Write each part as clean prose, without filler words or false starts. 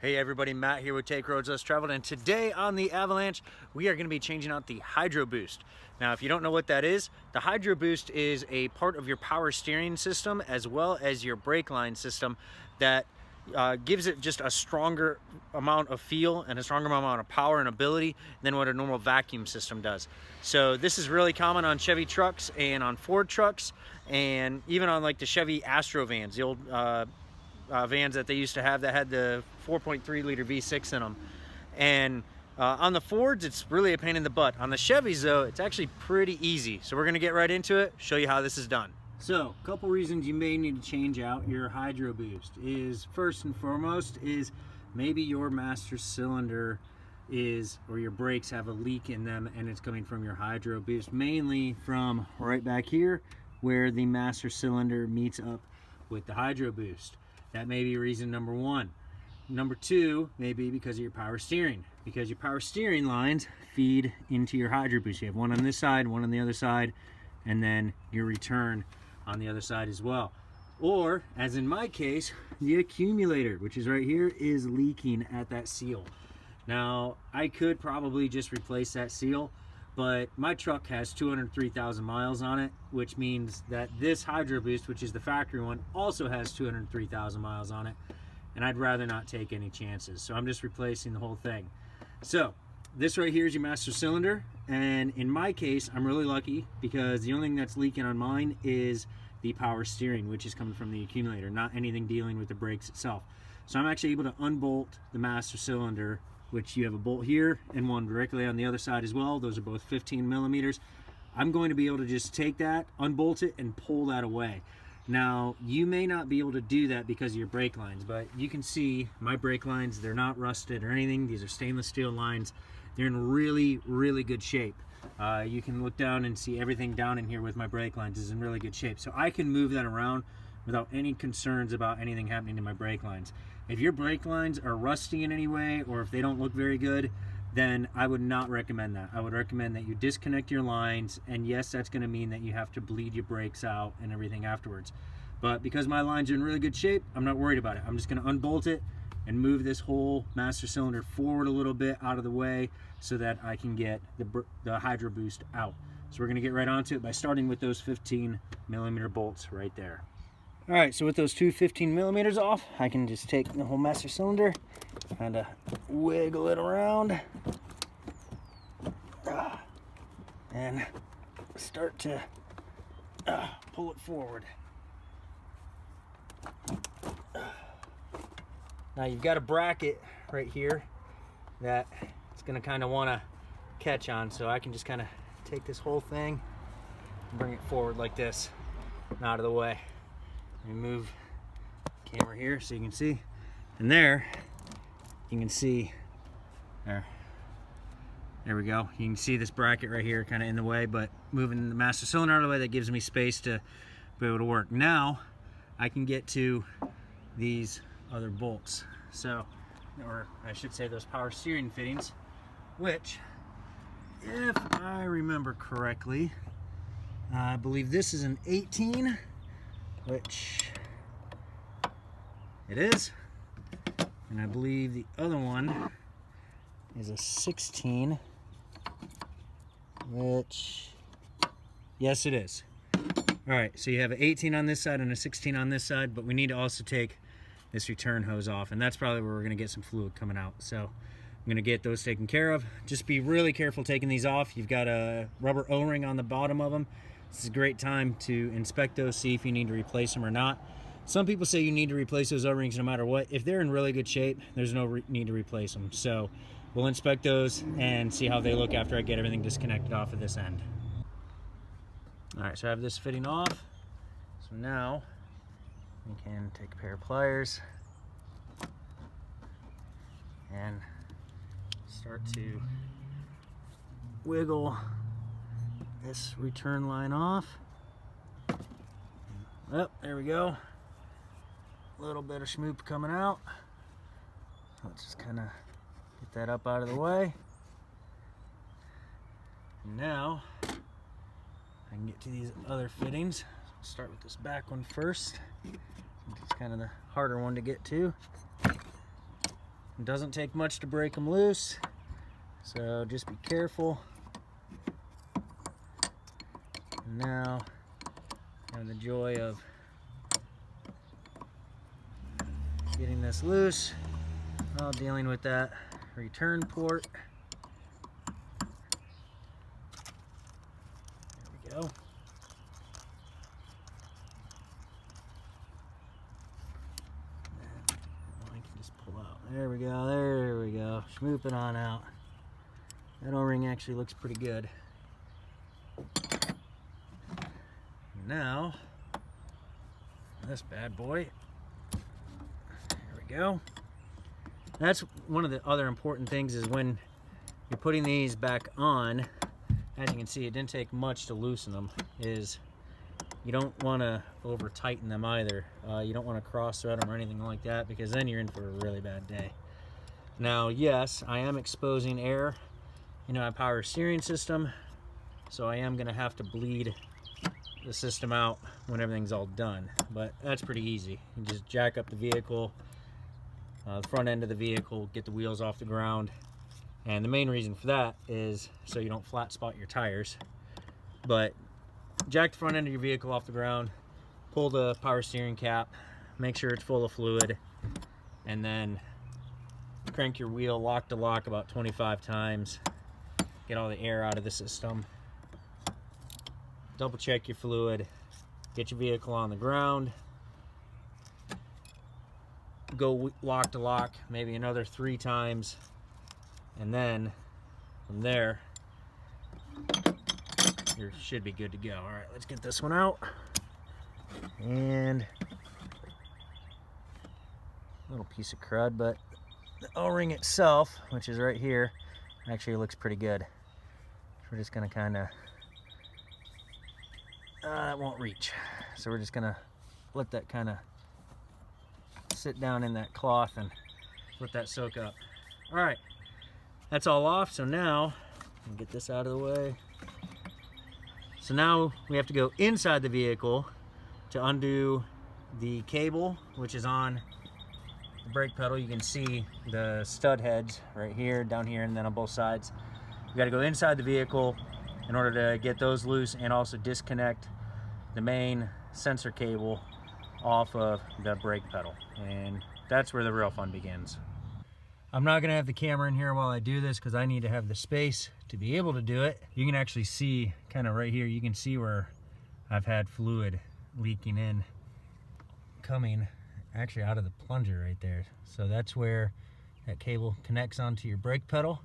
Hey everybody, Matt here with Take Roads Less Traveled, and today on the Avalanche we are going to be changing out the Hydroboost. Now if you don't know what that is, the Hydroboost is a part of your power steering system as well as your brake line system that gives it just a stronger amount of feel and a stronger amount of power and ability than what a normal vacuum system does. So this is really common on Chevy trucks and on Ford trucks, and even on like the Chevy Astro vans, the old vans that they used to have that had the 4.3 liter V6 in them. And on the Fords, it's really a pain in the butt. On the Chevys though, it's actually pretty easy. So we're gonna get right into it, show you how this is done. So a couple reasons you may need to change out your Hydroboost is, first and foremost, is maybe your master cylinder or your brakes have a leak in them and it's coming from your Hydroboost, mainly from right back here where the master cylinder meets up with the Hydroboost. That may be reason number one. Number two may be because of your power steering, because your power steering lines feed into your Hydroboost. You have one on this side, one on the other side, and then your return on the other side as well. Or, as in my case, the accumulator, which is right here, is leaking at that seal. Now, I could probably just replace that seal, but my truck has 203,000 miles on it, which means that this Hydroboost, which is the factory one, also has 203,000 miles on it, and I'd rather not take any chances. So I'm just replacing the whole thing. So this right here is your master cylinder, and in my case, I'm really lucky because the only thing that's leaking on mine is the power steering, which is coming from the accumulator, not anything dealing with the brakes itself. So I'm actually able to unbolt the master cylinder, which you have a bolt here and one directly on the other side as well. Those are both 15 millimeters. I'm going to be able to just take that, unbolt it, and pull that away. Now, you may not be able to do that because of your brake lines, but you can see my brake lines, they're not rusted or anything. These are stainless steel lines. They're in really, really good shape. You can look down and see everything down in here with my brake lines is in really good shape. So I can move that around without any concerns about anything happening to my brake lines. If your brake lines are rusty in any way, or if they don't look very good, then I would not recommend that. I would recommend that you disconnect your lines, and yes, that's going to mean that you have to bleed your brakes out and everything afterwards. But because my lines are in really good shape, I'm not worried about it. I'm just going to unbolt it and move this whole master cylinder forward a little bit out of the way so that I can get the Hydroboost out. So we're going to get right onto it by starting with those 15 millimeter bolts right there. All right, so with those two 15 millimeters off, I can just take the whole master cylinder, kind of wiggle it around, and start to pull it forward. Now you've got a bracket right here that it's going to kind of want to catch on, so I can just kind of take this whole thing and bring it forward like this and out of the way. Let me move the camera here so you can see. And there, you can see, there we go. You can see this bracket right here kind of in the way, but moving the master cylinder out of the way, that gives me space to be able to work. Now, I can get to these other bolts. So, or I should say those power steering fittings, which, if I remember correctly, I believe this is an 18, which it is, and I believe the other one is a 16, which, yes it is. All right, so you have an 18 on this side and a 16 on this side, but we need to also take this return hose off, and that's probably where we're gonna get some fluid coming out. So I'm gonna get those taken care of. Just be really careful taking these off. You've got a rubber O-ring on the bottom of them. This is a great time to inspect those, see if you need to replace them or not. Some people say you need to replace those O-rings no matter what. If they're in really good shape, there's no need to replace them. So we'll inspect those and see how they look after I get everything disconnected off of this end. All right, so I have this fitting off. So now we can take a pair of pliers and start to wiggle this return line off. Oh, there we go. A little bit of schmoop coming out. Let's just kind of get that up out of the way. And now I can get to these other fittings. I'll start with this back one first. It's kind of the harder one to get to. It doesn't take much to break them loose, so just be careful. And now I have the joy of getting this loose while dealing with that return port. There we go. There we go, there we go. Schmoop it on out. That O-ring actually looks pretty good. Now, this bad boy. There we go. That's one of the other important things is when you're putting these back on, as you can see, it didn't take much to loosen them, is you don't want to over tighten them either. You don't want to cross thread them or anything like that, because then you're in for a really bad day. Now, yes, I am exposing air into my power steering system, so I am going to have to bleed the system out when everything's all done, but that's pretty easy. You just jack up the vehicle, the front end of the vehicle, get the wheels off the ground, and the main reason for that is so you don't flat spot your tires. But jack the front end of your vehicle off the ground, pull the power steering cap, make sure it's full of fluid, and then crank your wheel lock to lock about 25 times, get all the air out of the system, double check your fluid, get your vehicle on the ground, go lock to lock maybe another 3 times, and then from there you should be good to go. All right, let's get this one out. And a little piece of crud, but the O-ring itself, which is right here, actually looks pretty good. So we're just gonna kind of, it won't reach. So we're just gonna let that kind of sit down in that cloth and let that soak up. All right, that's all off. So now, get this out of the way. So now we have to go inside the vehicle to undo the cable, which is on the brake pedal. You can see the stud heads right here, down here, and then on both sides. You got to go inside the vehicle in order to get those loose and also disconnect the main sensor cable off of the brake pedal. And that's where the real fun begins. I'm not gonna have the camera in here while I do this because I need to have the space to be able to do it. You can actually see kind of right here, you can see where I've had fluid leaking in, coming actually out of the plunger right there. So that's where that cable connects onto your brake pedal,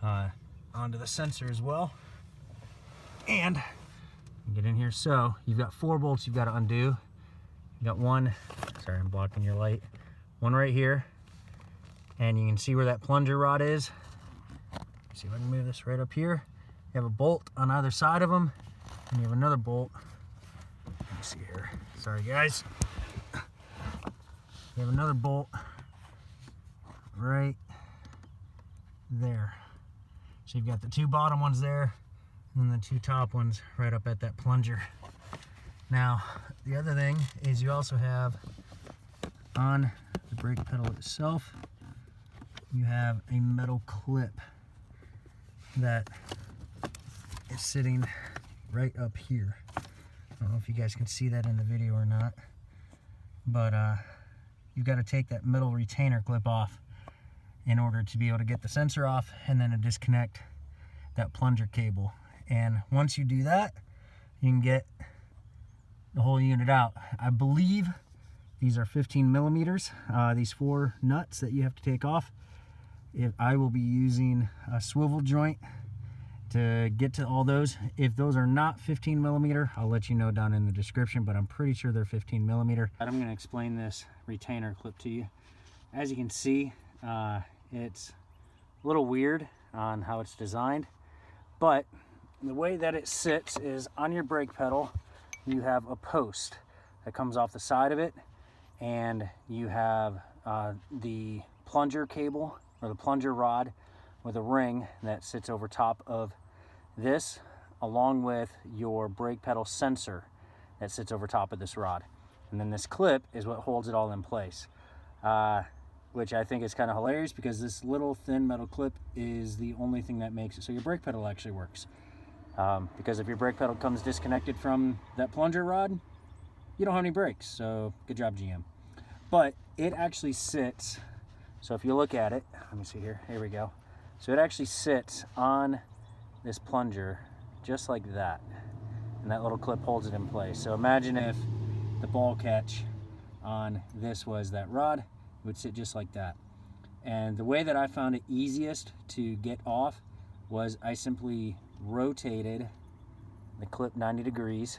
onto the sensor as well. And get in here. So you've got 4 bolts you've got to undo. You got one, sorry, I'm blocking your light. One right here. And you can see where that plunger rod is. See if I can move this right up here. You have a bolt on either side of them, and you have another bolt. Let me see here. Sorry, guys. You have another bolt right there. So you've got the 2 bottom ones there, and then the 2 top ones right up at that plunger. Now, the other thing is you also have on the brake pedal itself, you have a metal clip that is sitting right up here. I don't know if you guys can see that in the video or not, but you've got to take that metal retainer clip off in order to be able to get the sensor off and then to disconnect that plunger cable. And once you do that, you can get the whole unit out. I believe these are 15 millimeters, these 4 nuts that you have to take off. If I will be using a swivel joint to get to all those. If those are not 15 millimeter, I'll let you know down in the description, but I'm pretty sure they're 15 millimeter. I'm going to explain this retainer clip to you. As you can see, it's a little weird on how it's designed, but the way that it sits is on your brake pedal, you have a post that comes off the side of it, and you have the plunger cable or the plunger rod with a ring that sits over top of this, along with your brake pedal sensor that sits over top of this rod. And then this clip is what holds it all in place. which I think is kind of hilarious because this little thin metal clip is the only thing that makes it so your brake pedal actually works. Because if your brake pedal comes disconnected from that plunger rod, you don't have any brakes. So good job, GM. But it actually sits, so if you look at it, let me see here, here we go. So it actually sits on this plunger just like that, and that little clip holds it in place. So imagine if the ball catch on this was that rod, it would sit just like that. And the way that I found it easiest to get off was I simply rotated the clip 90 degrees.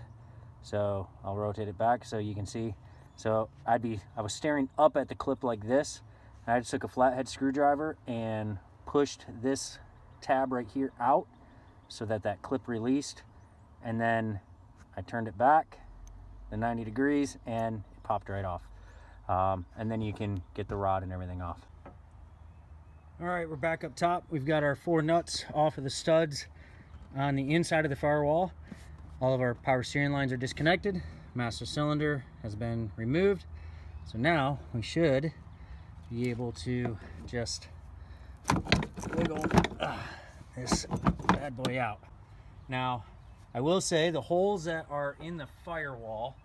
So I'll rotate it back so you can see. So I was staring up at the clip like this, and I just took a flathead screwdriver and pushed this tab right here out so that that clip released, and then I turned it back the 90 degrees and it popped right off. And then you can get the rod and everything off. All right, we're back up top. We've got our 4 nuts off of the studs on the inside of the firewall. All of our power steering lines are disconnected. Master cylinder has been removed. So now we should be able to just wiggle this bad boy out. Now, I will say the holes that are in the firewall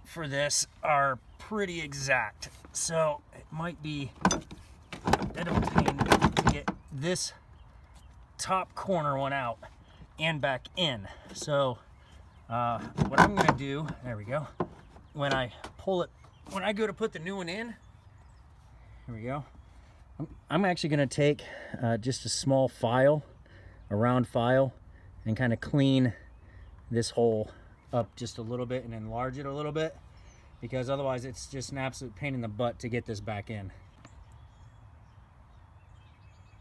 for this are pretty exact. So it might be a bit of a pain to get this top corner one out and back in. So what I'm gonna do, there we go, when I pull it, when I go to put the new one in, here we go, I'm actually gonna take just a small file, a round file, and kind of clean this hole up just a little bit and enlarge it a little bit, because otherwise it's just an absolute pain in the butt to get this back in.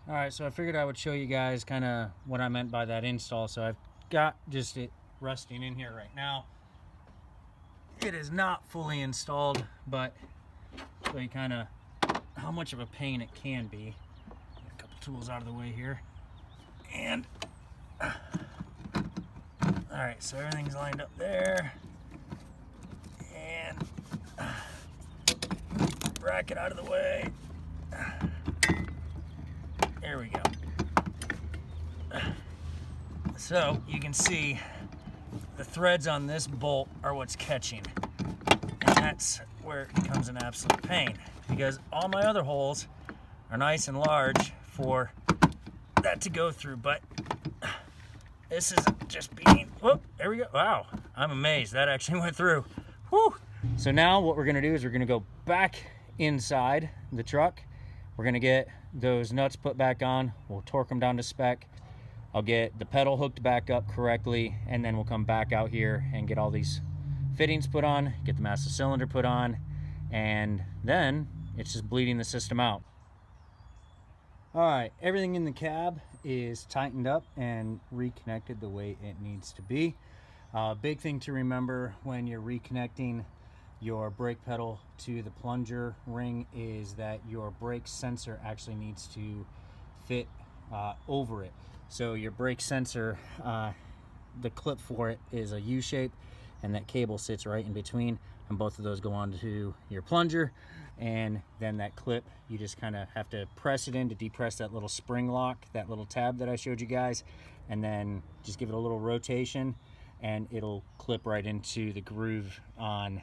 All right, so I figured I would show you guys kind of what I meant by that install. So I've got just it resting in here right now. It is not fully installed, but show you kind of how much of a pain it can be. Get a couple tools out of the way here. And all right, so everything's lined up there. And bracket out of the way. There we go. So you can see the threads on this bolt are what's catching. And that's where it becomes an absolute pain, because all my other holes are nice and large for that to go through. But this is just being, whoop, there we go. Wow, I'm amazed that actually went through. Whew. So now what we're gonna do is we're gonna go back inside the truck. We're gonna get those nuts put back on. We'll torque them down to spec. I'll get the pedal hooked back up correctly, and then we'll come back out here and get all these fittings put on, get the master cylinder put on, and then it's just bleeding the system out. All right, everything in the cab is tightened up and reconnected the way it needs to be. Big thing to remember when you're reconnecting your brake pedal to the plunger ring is that your brake sensor actually needs to fit over it. So your brake sensor, the clip for it is a U shape, and that cable sits right in between, and both of those go onto your plunger. And then that clip, you just kind of have to press it in to depress that little spring lock, that little tab that I showed you guys, and then just give it a little rotation and it'll clip right into the groove on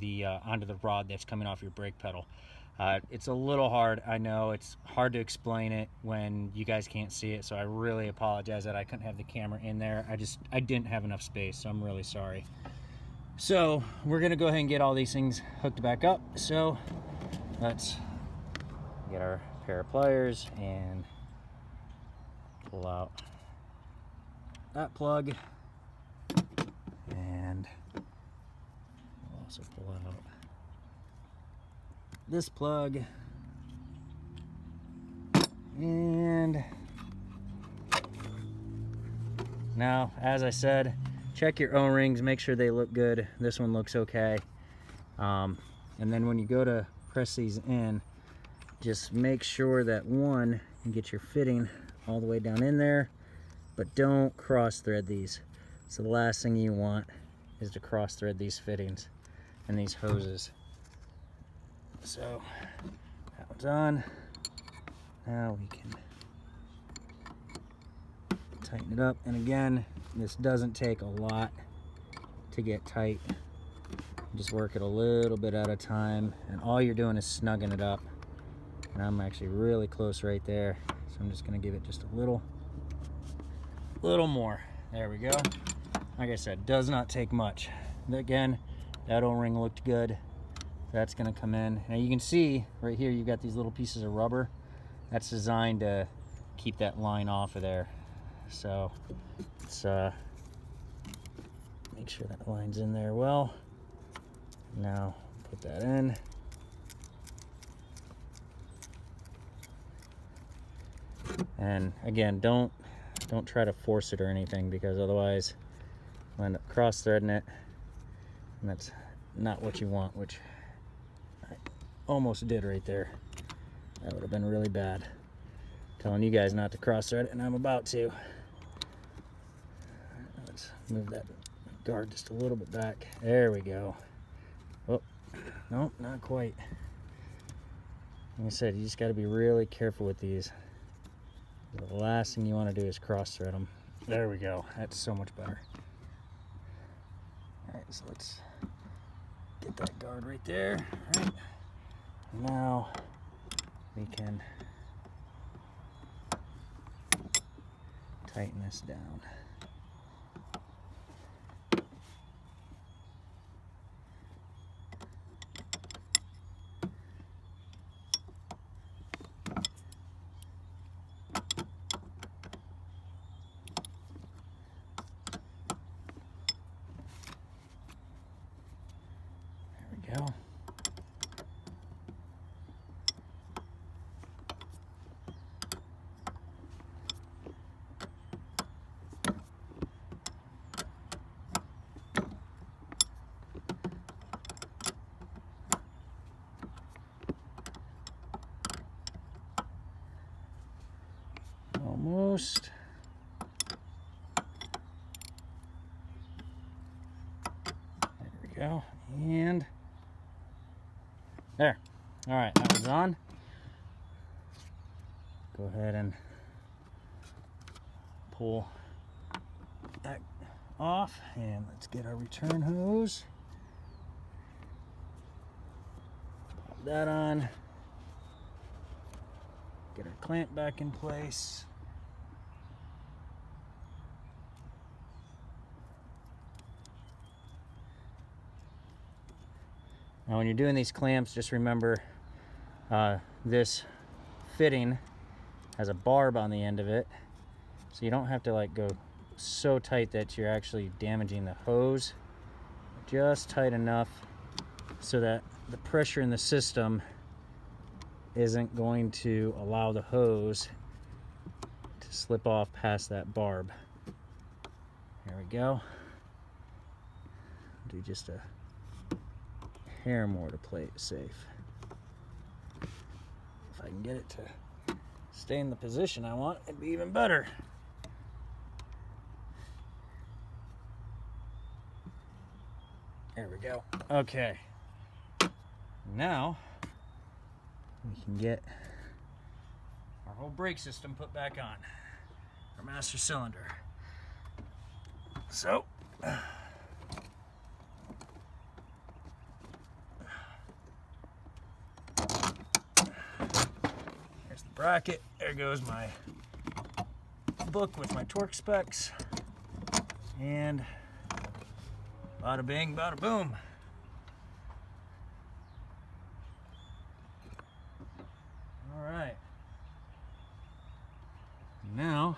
the onto the rod that's coming off your brake pedal. It's a little hard, I know. It's hard to explain it when you guys can't see it, so I really apologize that I couldn't have the camera in there. I didn't have enough space, so I'm really sorry. So we're gonna go ahead and get all these things hooked back up. So let's get our pair of pliers and pull out that plug, and we'll also pull out this plug, and now, as I said, check your O-rings, make sure they look good. This one looks okay. And then when you go to press these in, just make sure that one, you get your fitting all the way down in there, but don't cross thread these. So the last thing you want is to cross thread these fittings and these hoses. So that one's on. Now we can tighten it up. And again, this doesn't take a lot to get tight. Just work it a little bit at a time, and all you're doing is snugging it up. And I'm actually really close right there, so I'm just gonna give it just a little more. There we go. Like I said, does not take much. Again, that O-ring looked good. That's gonna come in. Now you can see right here, you've got these little pieces of rubber. That's designed to keep that line off of there. So let's make sure that line's in there well. Now put that in. And again, don't try to force it or anything, because otherwise you'll end up cross threading it, and that's not what you want, which I almost did right there. That would have been really bad. Telling you guys not to cross thread it, and I'm about to. Let's move that guard just a little bit back. There we go. Oh, nope, not quite. Like I said, you just got to be really careful with these. The last thing you want to do is cross thread them. There we go. That's so much better. All right, so let's get that guard right there. All right. Now we can tighten this down. Go. Almost. There we go. And there. All right, that one's on. Go ahead and pull that off, and let's get our return hose. Pop that on. Get our clamp back in place. Now when you're doing these clamps, just remember this fitting has a barb on the end of it, so you don't have to like go so tight that you're actually damaging the hose. Just tight enough so that the pressure in the system isn't going to allow the hose to slip off past that barb. There we go. Do just a hair more to play it safe. If I can get it to stay in the position I want, it'd be even better. There we go. Okay. Now we can get our whole brake system put back on. Our master cylinder. So bracket. There goes my book with my torque specs, and bada bing, bada boom. All right. Now,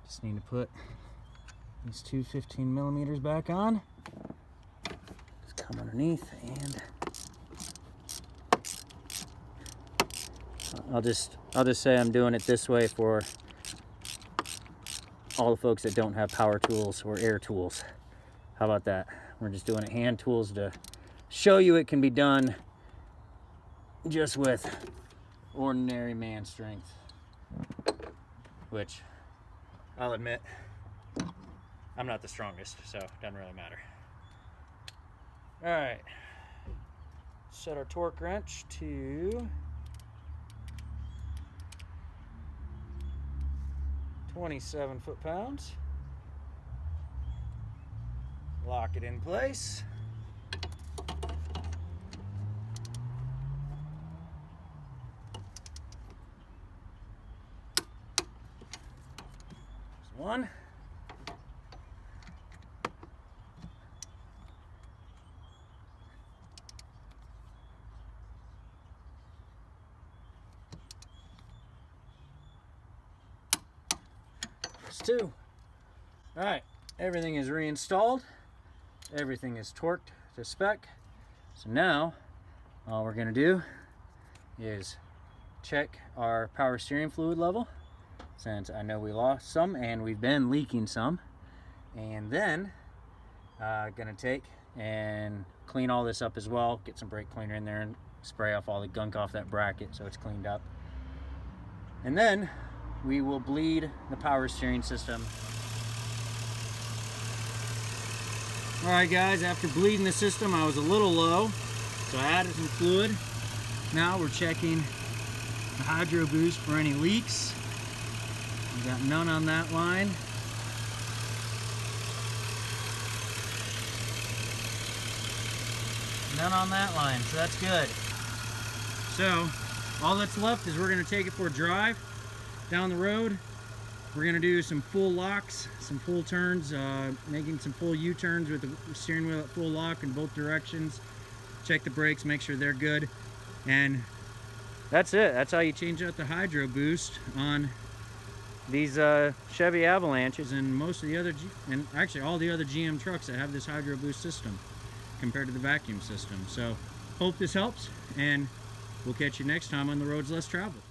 just need to put these two 15mm back on. Just come underneath, and I'll just say I'm doing it this way for all the folks that don't have power tools or air tools. How about that? We're just doing it hand tools to show you it can be done just with ordinary man strength, which I'll admit I'm not the strongest, so it doesn't really matter. All right, Set our torque wrench to 27 foot-pounds. Lock it in place. There's one. There's two. All right, everything is reinstalled. Everything is torqued to spec. So now all we're going to do is check our power steering fluid level, since I know we lost some and we've been leaking some. And then going to take and clean all this up as well, get some brake cleaner in there and spray off all the gunk off that bracket so it's cleaned up. And then we will bleed the power steering system. Alright guys, after bleeding the system I was a little low, so I added some fluid. Now we're checking the Hydroboost for any leaks. We got none on that line. None on that line, so that's good. So all that's left is we're going to take it for a drive down the road. We're going to do some full locks, some full turns, making some full U-turns with the steering wheel at full lock in both directions. Check the brakes, make sure they're good. And that's it. That's how you change out the Hydroboost on these Chevy Avalanches and most of the other, and actually all the other GM trucks that have this Hydroboost system compared to the vacuum system. So hope this helps, and we'll catch you next time on The Roads Less Traveled.